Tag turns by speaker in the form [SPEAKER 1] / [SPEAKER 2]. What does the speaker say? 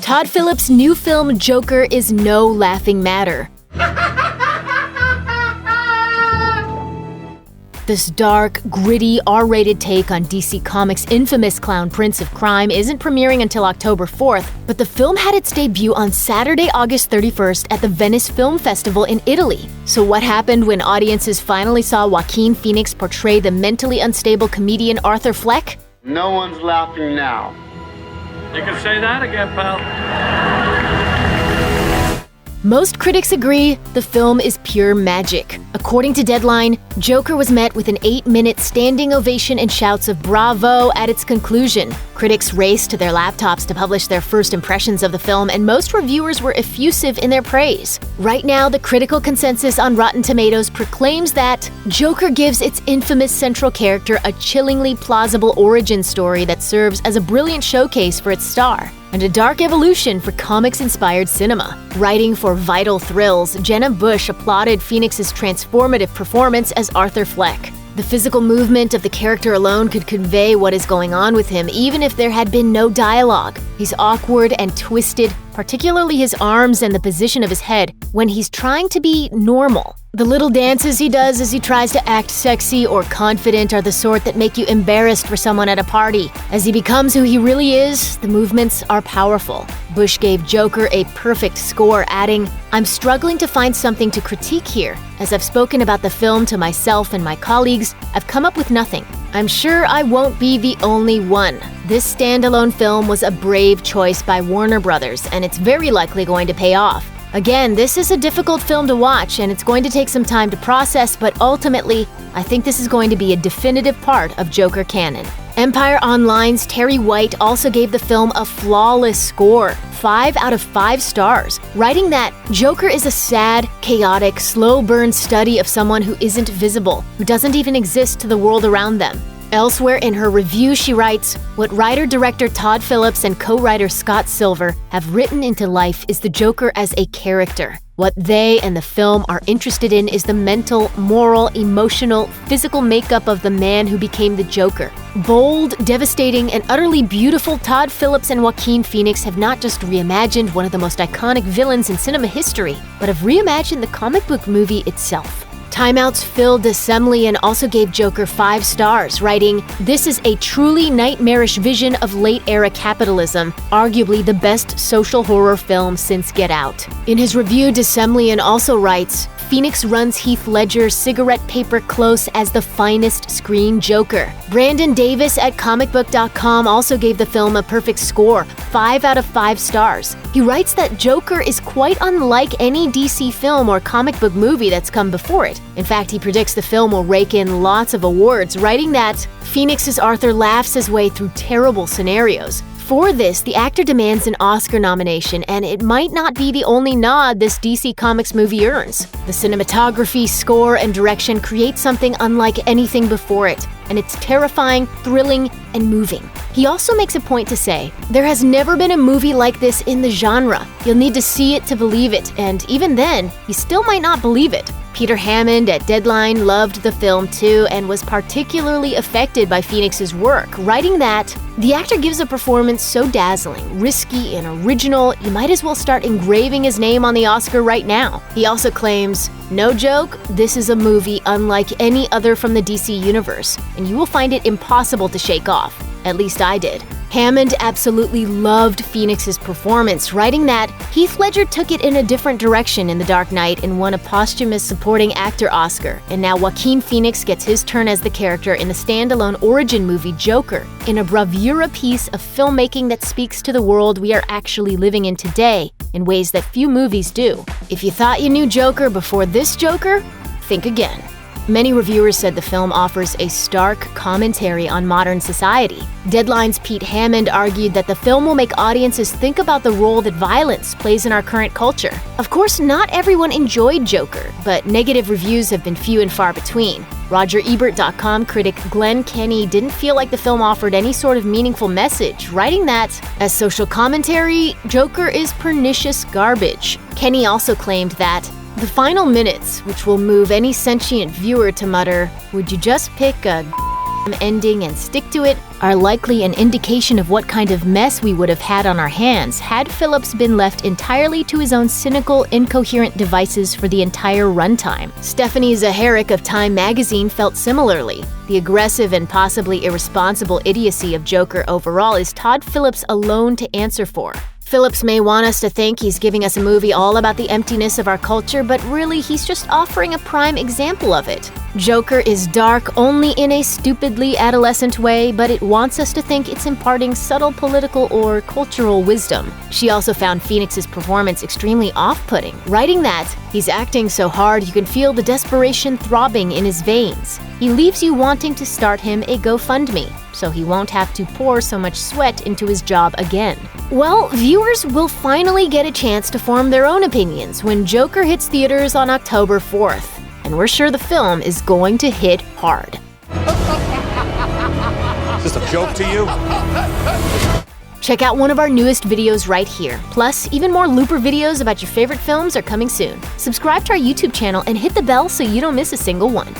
[SPEAKER 1] Todd Phillips' new film Joker is no laughing matter. This dark, gritty, R-rated take on DC Comics' infamous clown Prince of Crime isn't premiering until October 4th, but the film had its debut on Saturday, August 31st at the Venice Film Festival in Italy. So what happened when audiences finally saw Joaquin Phoenix portray the mentally unstable comedian Arthur Fleck?
[SPEAKER 2] No one's laughing now.
[SPEAKER 3] You can say that again, pal.
[SPEAKER 1] Most critics agree the film is pure magic. According to Deadline, Joker was met with an 8-minute standing ovation and shouts of bravo at its conclusion. Critics raced to their laptops to publish their first impressions of the film, and most reviewers were effusive in their praise. Right now, the critical consensus on Rotten Tomatoes proclaims that Joker gives its infamous central character a chillingly plausible origin story that serves as a brilliant showcase for its star, and a dark evolution for comics-inspired cinema. Writing for Vital Thrills, Jenna Bush applauded Phoenix's transformative performance as Arthur Fleck. The physical movement of the character alone could convey what is going on with him, even if there had been no dialogue. He's awkward and twisted, particularly his arms and the position of his head, when he's trying to be normal. The little dances he does as he tries to act sexy or confident are the sort that make you embarrassed for someone at a party. As he becomes who he really is, the movements are powerful. Bush gave Joker a perfect score, adding, "I'm struggling to find something to critique here. As I've spoken about the film to myself and my colleagues, I've come up with nothing. I'm sure I won't be the only one. This standalone film was a brave choice by Warner Brothers, and it's very likely going to pay off. Again, this is a difficult film to watch, and it's going to take some time to process, but ultimately, I think this is going to be a definitive part of Joker canon." Empire Online's Terry White also gave the film a flawless score, 5 out of 5 stars, writing that Joker is a sad, chaotic, slow-burn study of someone who isn't visible, who doesn't even exist to the world around them. Elsewhere in her review, she writes, "What writer-director Todd Phillips and co-writer Scott Silver have written into life is the Joker as a character. What they and the film are interested in is the mental, moral, emotional, physical makeup of the man who became the Joker. Bold, devastating, and utterly beautiful Todd Phillips and Joaquin Phoenix have not just reimagined one of the most iconic villains in cinema history, but have reimagined the comic book movie itself." Time Out's Phil DeSemlian also gave Joker 5 stars, writing, "This is a truly nightmarish vision of late-era capitalism, arguably the best social horror film since Get Out." In his review, DeSemlian also writes, "Phoenix runs Heath Ledger's cigarette paper close as the finest screen Joker." Brandon Davis at comicbook.com also gave the film a perfect score, 5 out of 5 stars. He writes that Joker is quite unlike any DC film or comic book movie that's come before it. In fact, he predicts the film will rake in lots of awards, writing that Phoenix's Arthur laughs his way through terrible scenarios. For this, the actor demands an Oscar nomination, and it might not be the only nod this DC Comics movie earns. The cinematography, score, and direction create something unlike anything before it, and it's terrifying, thrilling, and moving. He also makes a point to say, "There has never been a movie like this in the genre. You'll need to see it to believe it, and even then, you still might not believe it." Peter Hammond at Deadline loved the film too and was particularly affected by Phoenix's work, writing that, "The actor gives a performance so dazzling, risky, and original, you might as well start engraving his name on the Oscar right now." He also claims, "No joke, this is a movie unlike any other from the DC universe, and you will find it impossible to shake off. At least I did." Hammond absolutely loved Phoenix's performance, writing that Heath Ledger took it in a different direction in The Dark Knight and won a posthumous supporting actor Oscar, and now Joaquin Phoenix gets his turn as the character in the standalone origin movie Joker, in a bravura piece of filmmaking that speaks to the world we are actually living in today in ways that few movies do. If you thought you knew Joker before this Joker, think again. Many reviewers said the film offers a stark commentary on modern society. Deadline's Pete Hammond argued that the film will make audiences think about the role that violence plays in our current culture. Of course, not everyone enjoyed Joker, but negative reviews have been few and far between. RogerEbert.com critic Glenn Kenny didn't feel like the film offered any sort of meaningful message, writing that, as social commentary, Joker is pernicious garbage. Kenny also claimed that the final minutes, which will move any sentient viewer to mutter, "Would you just pick a ending and stick to it?" are likely an indication of what kind of mess we would have had on our hands had Phillips been left entirely to his own cynical, incoherent devices for the entire runtime. Stephanie ZACHAREK of Time magazine felt similarly. The aggressive and possibly irresponsible idiocy of Joker overall is Todd Phillips alone to answer for. Phillips may want us to think he's giving us a movie all about the emptiness of our culture, but really he's just offering a prime example of it. Joker is dark only in a stupidly adolescent way, but it wants us to think it's imparting subtle political or cultural wisdom. She also found Phoenix's performance extremely off-putting, writing that he's acting so hard you can feel the desperation throbbing in his veins. He leaves you wanting to start him a GoFundMe, so he won't have to pour so much sweat into his job again. Well, viewers will finally get a chance to form their own opinions when Joker hits theaters on October 4th. And we're sure the film is going to hit hard.
[SPEAKER 4] Is this a joke to you?
[SPEAKER 1] Check out one of our newest videos right here. Plus, even more Looper videos about your favorite films are coming soon. Subscribe to our YouTube channel and hit the bell so you don't miss a single one.